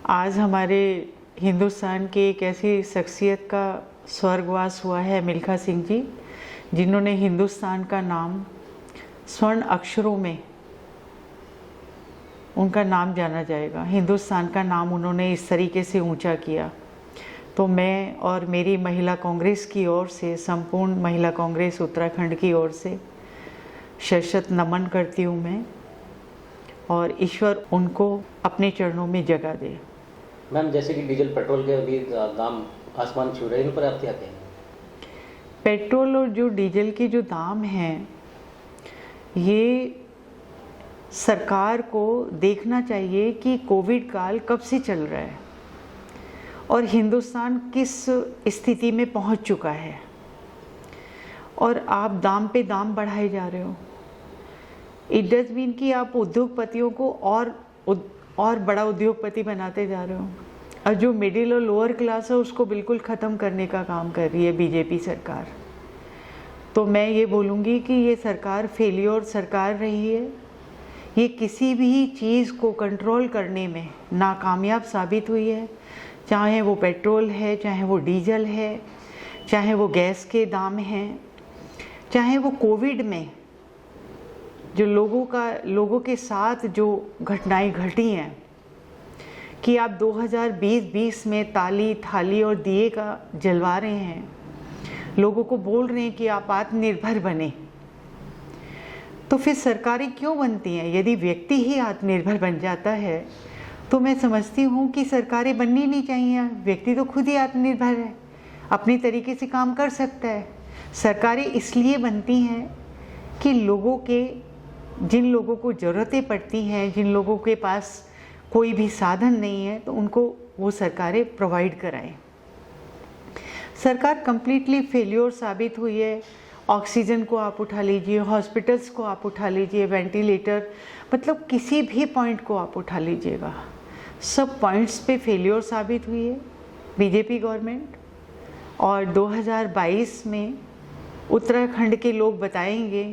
आज हमारे हिंदुस्तान की एक ऐसी शख्सियत का स्वर्गवास हुआ है मिल्खा सिंह जी, जिन्होंने हिंदुस्तान का नाम स्वर्ण अक्षरों में उनका नाम जाना जाएगा। हिंदुस्तान का नाम उन्होंने इस तरीके से ऊंचा किया। तो मैं और मेरी महिला कांग्रेस की ओर से, संपूर्ण महिला कांग्रेस उत्तराखंड की ओर से शत नमन करती हूँ मैं, और ईश्वर उनको अपने चरणों में जगह दे। मैम, जैसे कि डीजल पेट्रोल के अभी दाम आसमान छू रहे हैं, इन पर आप क्या कहें? पेट्रोल और जो डीजल के जो दाम हैं, ये सरकार को देखना चाहिए कि कोविड काल कब से चल रहा है और हिंदुस्तान किस स्थिति में पहुंच चुका है, और आप दाम पे दाम बढ़ाए जा रहे हो। इट डज मीन कि आप उद्योगपतियों को और बड़ा उद्योगपति बनाते जा रहे हो, और जो मिडिल और लोअर क्लास है उसको बिल्कुल ख़त्म करने का काम कर रही है बीजेपी सरकार। तो मैं ये बोलूँगी कि ये सरकार फेलियर सरकार रही है। ये किसी भी चीज़ को कंट्रोल करने में नाकामयाब साबित हुई है, चाहे वो पेट्रोल है, चाहे वो डीजल है, चाहे वो गैस के दाम हैं, चाहे वो कोविड में जो लोगों के साथ जो घटनाएं घटी हैं कि आप 2020 में ताली, थाली और दिए का जलवा रहे हैं, लोगों को बोल रहे हैं कि आप आत्मनिर्भर बने। तो फिर सरकारें क्यों बनती हैं? यदि व्यक्ति ही आत्मनिर्भर बन जाता है तो मैं समझती हूँ कि सरकारें बननी नहीं चाहिए। व्यक्ति तो खुद ही आत्मनिर्भर है, अपनी तरीके से काम कर सकता है। सरकारें इसलिए बनती हैं कि जिन लोगों को ज़रूरतें पड़ती हैं, जिन लोगों के पास कोई भी साधन नहीं है, तो उनको वो सरकारें प्रोवाइड कराएं। सरकार कम्प्लीटली फेल्योर साबित हुई है। ऑक्सीजन को आप उठा लीजिए, हॉस्पिटल्स को आप उठा लीजिए, वेंटिलेटर, मतलब किसी भी पॉइंट को आप उठा लीजिएगा, सब पॉइंट्स पे फेल्योर साबित हुई है बीजेपी गवर्नमेंट। और 2022 में उत्तराखंड के लोग बताएंगे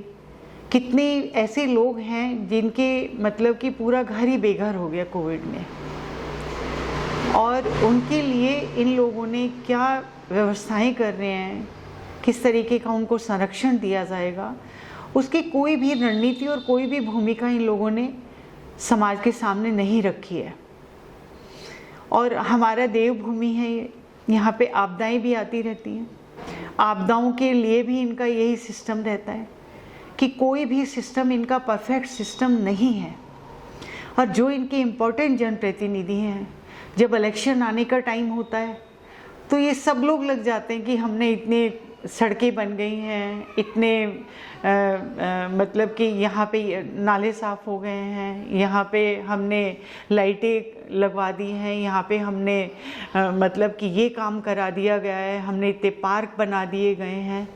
कितने ऐसे लोग हैं जिनके मतलब कि पूरा घर ही बेघर हो गया कोविड में, और उनके लिए इन लोगों ने क्या व्यवस्थाएं कर रहे हैं, किस तरीके का उनको संरक्षण दिया जाएगा, उसकी कोई भी रणनीति और कोई भी भूमिका इन लोगों ने समाज के सामने नहीं रखी है। और हमारा देवभूमि है, यहाँ पे आपदाएं भी आती रहती हैं। आपदाओं के लिए भी इनका यही सिस्टम रहता है कि कोई भी सिस्टम इनका परफेक्ट सिस्टम नहीं है। और जो इनके इम्पोर्टेंट जनप्रतिनिधि हैं, जब इलेक्शन आने का टाइम होता है तो ये सब लोग लग जाते हैं कि हमने इतने सड़कें बन गई हैं, इतने मतलब कि यहाँ पे नाले साफ़ हो गए हैं, यहाँ पे हमने लाइटें लगवा दी हैं, यहाँ पे हमने मतलब कि ये काम करा दिया गया है, हमने इतने पार्क बना दिए गए हैं।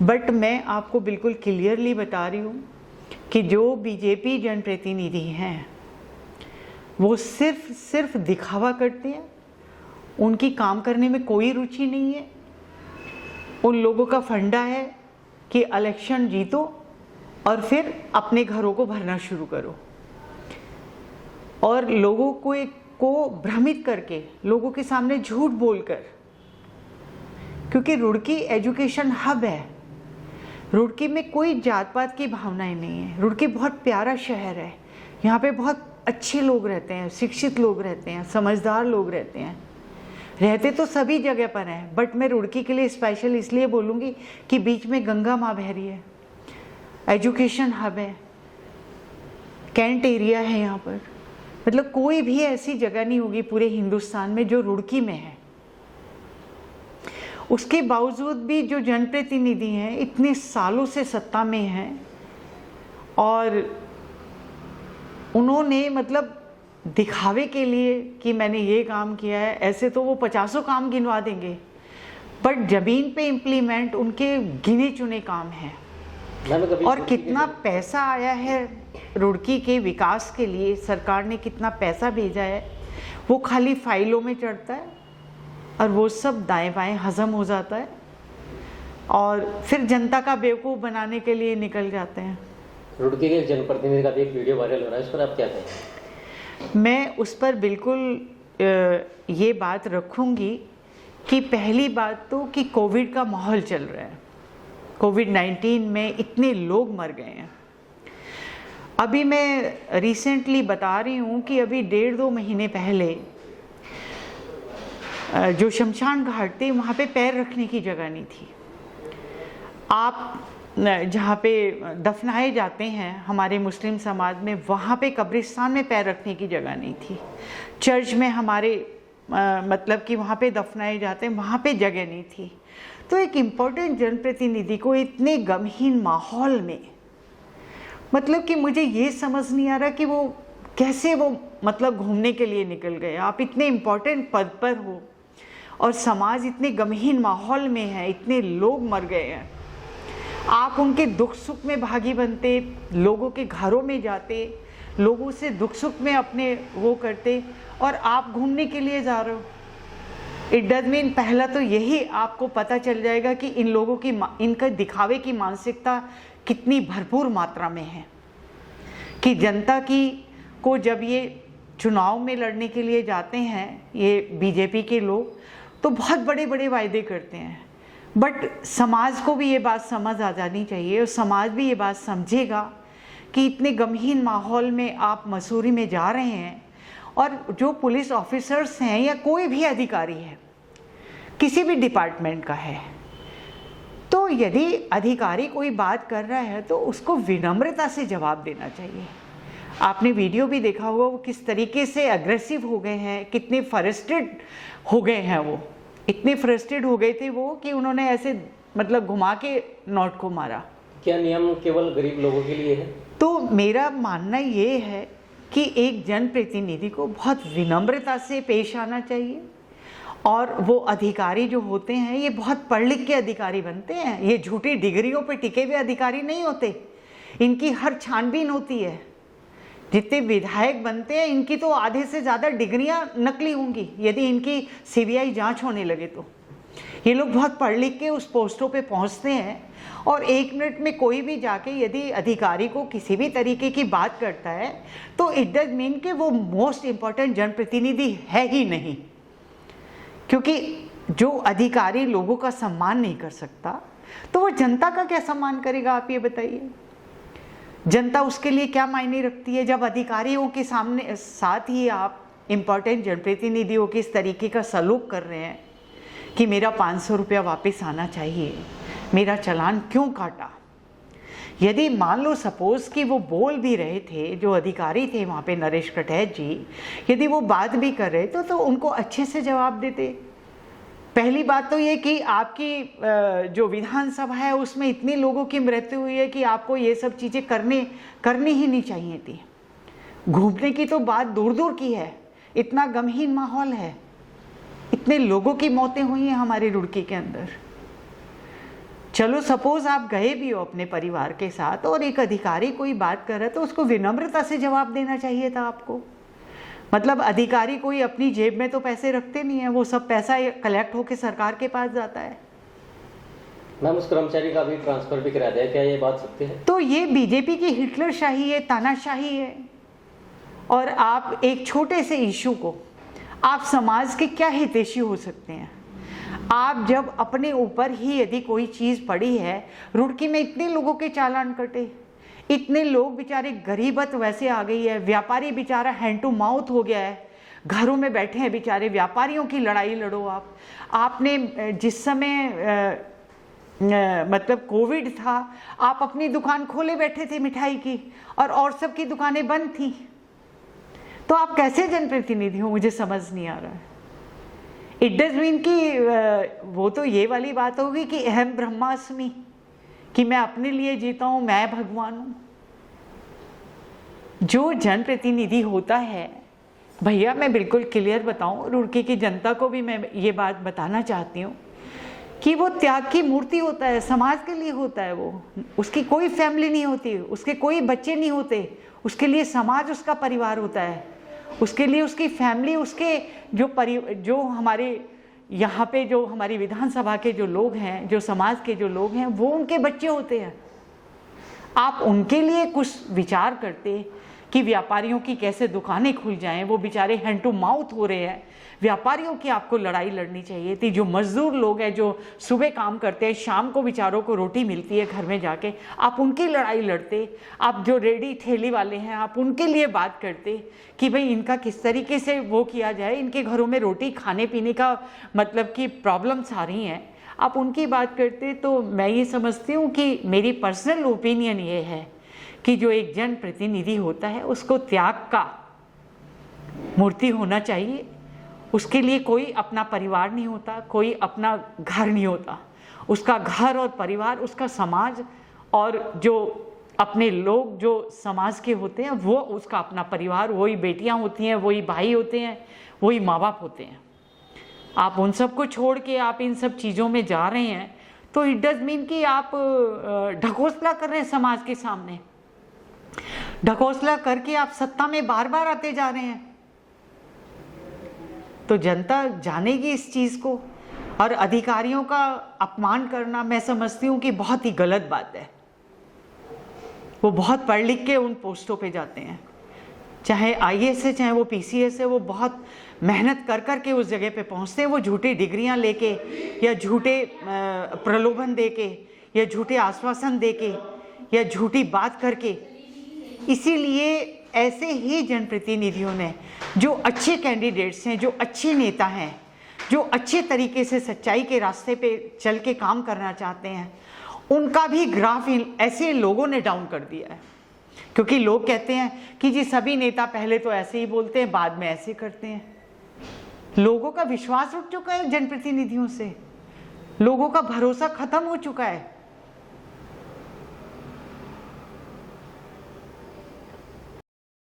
बट मैं आपको बिल्कुल क्लियरली बता रही हूँ कि जो बीजेपी जनप्रतिनिधि हैं वो सिर्फ दिखावा करते हैं, उनकी काम करने में कोई रुचि नहीं है। उन लोगों का फंडा है कि इलेक्शन जीतो और फिर अपने घरों को भरना शुरू करो, और लोगों को भ्रमित करके, लोगों के सामने झूठ बोलकर, क्योंकि रुड़की एजुकेशन हब है। रुड़की में कोई जात पात की भावनाएं नहीं है। रुड़की बहुत प्यारा शहर है, यहाँ पे बहुत अच्छे लोग रहते हैं, शिक्षित लोग रहते हैं, समझदार लोग रहते हैं। रहते तो सभी जगह पर हैं, बट मैं रुड़की के लिए स्पेशल इसलिए बोलूँगी कि बीच में गंगा माँ बह रही है, एजुकेशन हब है, कैंट एरिया है यहाँ पर। मतलब कोई भी ऐसी जगह नहीं होगी पूरे हिंदुस्तान में जो रुड़की में है। उसके बावजूद भी जो जनप्रतिनिधि हैं इतने सालों से सत्ता में हैं, और उन्होंने मतलब दिखावे के लिए कि मैंने ये काम किया है, ऐसे तो वो 50 काम गिनवा देंगे, बट ज़मीन पे इम्प्लीमेंट उनके गिने चुने काम हैं। और कितना पैसा आया है रुड़की के विकास के लिए, सरकार ने कितना पैसा भेजा है, वो खाली फाइलों में चढ़ता है और वो सब दाएं बाएं हजम हो जाता है, और फिर जनता का बेवकूफ़ बनाने के लिए निकल जाते हैं। रुड़की के जनप्रतिनिधि का एक वीडियो वायरल हो रहा है, इस पर आप क्या कहें? मैं उस पर बिल्कुल ये बात रखूँगी कि पहली बात तो कि कोविड का माहौल चल रहा है, कोविड-19 में इतने लोग मर गए हैं। अभी मैं रिसेंटली बता रही हूँ कि अभी 1.5-2 महीने पहले जो शमशान घाट थे वहाँ पे पैर रखने की जगह नहीं थी। आप जहाँ पे दफनाए जाते हैं हमारे मुस्लिम समाज में, वहाँ पे कब्रिस्तान में पैर रखने की जगह नहीं थी। चर्च में हमारे मतलब कि वहाँ पे दफनाए जाते हैं, वहाँ पे जगह नहीं थी। तो एक इम्पोर्टेंट जनप्रतिनिधि को इतने गमहीन माहौल में, मतलब कि मुझे ये समझ नहीं आ रहा कि वो कैसे वो मतलब घूमने के लिए निकल गए। आप इतने इम्पोर्टेंट पद पर हो और समाज इतने गमहीन माहौल में है, इतने लोग मर गए हैं, आप उनके दुख सुख में भागी बनते, लोगों के घरों में जाते, लोगों से दुख सुख में अपने वो करते, और आप घूमने के लिए जा रहे हो। इट डज मीन, पहला तो यही आपको पता चल जाएगा कि इन लोगों की इनका दिखावे की मानसिकता कितनी भरपूर मात्रा में है, कि जनता की को जब ये चुनाव में लड़ने के लिए जाते हैं ये बीजेपी के लोग, तो बहुत बड़े बड़े वायदे करते हैं, बट समाज को भी ये बात समझ आ जानी चाहिए, और समाज भी ये बात समझेगा कि इतने गमहीन माहौल में आप मसूरी में जा रहे हैं, और जो पुलिस ऑफिसर्स हैं या कोई भी अधिकारी है किसी भी डिपार्टमेंट का है, तो यदि अधिकारी कोई बात कर रहा है तो उसको विनम्रता से जवाब देना चाहिए। आपने वीडियो भी देखा होगा वो किस तरीके से अग्रेसिव हो गए हैं, कितने फ्रस्ट्रेट हो गए हैं। वो इतने फ्रस्ट्रेट हो गए थे वो कि उन्होंने ऐसे मतलब घुमा के नोट को मारा। क्या नियम केवल गरीब लोगों के लिए है? तो मेरा मानना ये है कि एक जनप्रतिनिधि को बहुत विनम्रता से पेश आना चाहिए, और वो अधिकारी जो होते हैं ये बहुत पढ़ लिख के अधिकारी बनते हैं, ये झूठी डिग्रियों पे टिके हुए अधिकारी नहीं होते। इनकी हर छानबीन होती है। जितने विधायक बनते हैं इनकी तो आधे से ज़्यादा डिग्रियां नकली होंगी यदि इनकी सीबीआई जांच होने लगे तो। ये लोग बहुत पढ़ लिख के उस पोस्टों पे पहुंचते हैं, और 1 मिनट में कोई भी जाके यदि अधिकारी को किसी भी तरीके की बात करता है तो इट डज मीन कि वो मोस्ट इम्पॉर्टेंट जनप्रतिनिधि है ही नहीं। क्योंकि जो अधिकारी लोगों का सम्मान नहीं कर सकता तो वो जनता का क्या सम्मान करेगा, आप ये बताइए। जनता उसके लिए क्या मायने रखती है जब अधिकारियों के सामने साथ ही आप इम्पॉर्टेंट जनप्रतिनिधियों के इस तरीके का सलूक कर रहे हैं कि मेरा 500 रुपया वापस आना चाहिए, मेरा चालान क्यों काटा। यदि मान लो सपोज कि वो बोल भी रहे थे, जो अधिकारी थे वहाँ पे नरेश कटैत जी, यदि वो बात भी कर रहे तो उनको अच्छे से जवाब देते। पहली बात तो ये कि आपकी जो विधानसभा है उसमें इतने लोगों की मृत्यु हुई है कि आपको ये सब चीज़ें करनी ही नहीं चाहिए थी। घूमने की तो बात दूर दूर की है, इतना गमहीन माहौल है, इतने लोगों की मौतें हुई हैं हमारे रुड़की के अंदर। चलो सपोज आप गए भी हो अपने परिवार के साथ और एक अधिकारी कोई बात कर रहा है तो उसको विनम्रता से जवाब देना चाहिए था आपको। मतलब अधिकारी कोई अपनी जेब में तो पैसे रखते नहीं है, वो सब पैसा कलेक्ट होकर सरकार के पास जाता है। मैम उस कर्मचारी का भी ट्रांसफर भी करा दिया, क्या ये बात सत्य है? तो ये बीजेपी की हिटलरशाही है, तानाशाही है। और आप एक छोटे से इशू को आप समाज के क्या हितैषी हो सकते हैं। आप जब अपने ऊपर ही यदि कोई चीज़ पड़ी है, रुड़की में इतने लोगों के चालान कटे, इतने लोग बेचारे, गरीबत वैसे आ गई है, व्यापारी बेचारा हैंड टू माउथ हो गया है, घरों में बैठे हैं बेचारे, व्यापारियों की लड़ाई लड़ो आप। आपने जिस समय मतलब कोविड था आप अपनी दुकान खोले बैठे थे मिठाई की, और सब की दुकानें बंद थी, तो आप कैसे जनप्रतिनिधि हो, मुझे समझ नहीं आ रहा है। इट डज मीन कि वो तो ये वाली बात होगी कि अहम ब्रह्मास्मि, कि मैं अपने लिए जीता हूं, मैं भगवान हूं। जो जनप्रतिनिधि होता है, भैया मैं बिल्कुल क्लियर बताऊं, रुड़की की जनता को भी मैं ये बात बताना चाहती हूँ कि वो त्याग की मूर्ति होता है, समाज के लिए होता है। वो उसकी कोई फैमिली नहीं होती, उसके कोई बच्चे नहीं होते, उसके लिए समाज उसका परिवार होता है, उसके लिए उसकी फैमिली, उसके जो हमारे यहाँ पे जो हमारी विधानसभा के जो लोग हैं, जो समाज के जो लोग हैं, वो उनके बच्चे होते हैं। आप उनके लिए कुछ विचार करते कि व्यापारियों की कैसे दुकानें खुल जाएं, वो बेचारे हैंड टू माउथ हो रहे हैं। व्यापारियों की आपको लड़ाई लड़नी चाहिए थी। जो मजदूर लोग हैं, जो सुबह काम करते हैं, शाम को बेचारों को रोटी मिलती है घर में जाके, आप उनकी लड़ाई लड़ते। आप जो रेडी ठेली वाले हैं, आप उनके लिए बात करते कि भाई इनका किस तरीके से वो किया जाए, इनके घरों में रोटी खाने पीने का मतलब कि प्रॉब्लम्स आ रही हैं, आप उनकी बात करते। तो मैं ये समझती हूँ कि मेरी पर्सनल ओपिनियन ये है कि जो एक जनप्रतिनिधि होता है उसको त्याग का मूर्ति होना चाहिए। उसके लिए कोई अपना परिवार नहीं होता, कोई अपना घर नहीं होता। उसका घर और परिवार, उसका समाज और जो अपने लोग जो समाज के होते हैं वो उसका अपना परिवार, वही बेटियां होती हैं, वही भाई होते हैं, वही माँ बाप होते हैं। आप उन सब को छोड़ के आप इन सब चीज़ों में जा रहे हैं तो इट डज मीन कि आप ढकोसला कर रहे हैं समाज के सामने। ढकोसला करके आप सत्ता में बार बार आते जा रहे हैं। तो जनता जानेगी इस चीज़ को। और अधिकारियों का अपमान करना मैं समझती हूँ कि बहुत ही गलत बात है। वो बहुत पढ़ लिख के उन पोस्टों पे जाते हैं, चाहे आईएएस है चाहे वो पीसीएस है, वो बहुत मेहनत कर कर के उस जगह पे पहुंचते हैं। वो झूठी डिग्रियां लेके या झूठे प्रलोभन देके या झूठे आश्वासन देके या झूठी बात करके। इसीलिए ऐसे ही जनप्रतिनिधियों ने, जो अच्छे कैंडिडेट्स हैं, जो अच्छे नेता हैं, जो अच्छे तरीके से सच्चाई के रास्ते पे चल के काम करना चाहते हैं, उनका भी ग्राफ ऐसे लोगों ने डाउन कर दिया है। क्योंकि लोग कहते हैं कि जी सभी नेता पहले तो ऐसे ही बोलते हैं, बाद में ऐसे करते हैं। लोगों का विश्वास उठ चुका है जनप्रतिनिधियों से, लोगों का भरोसा खत्म हो चुका है।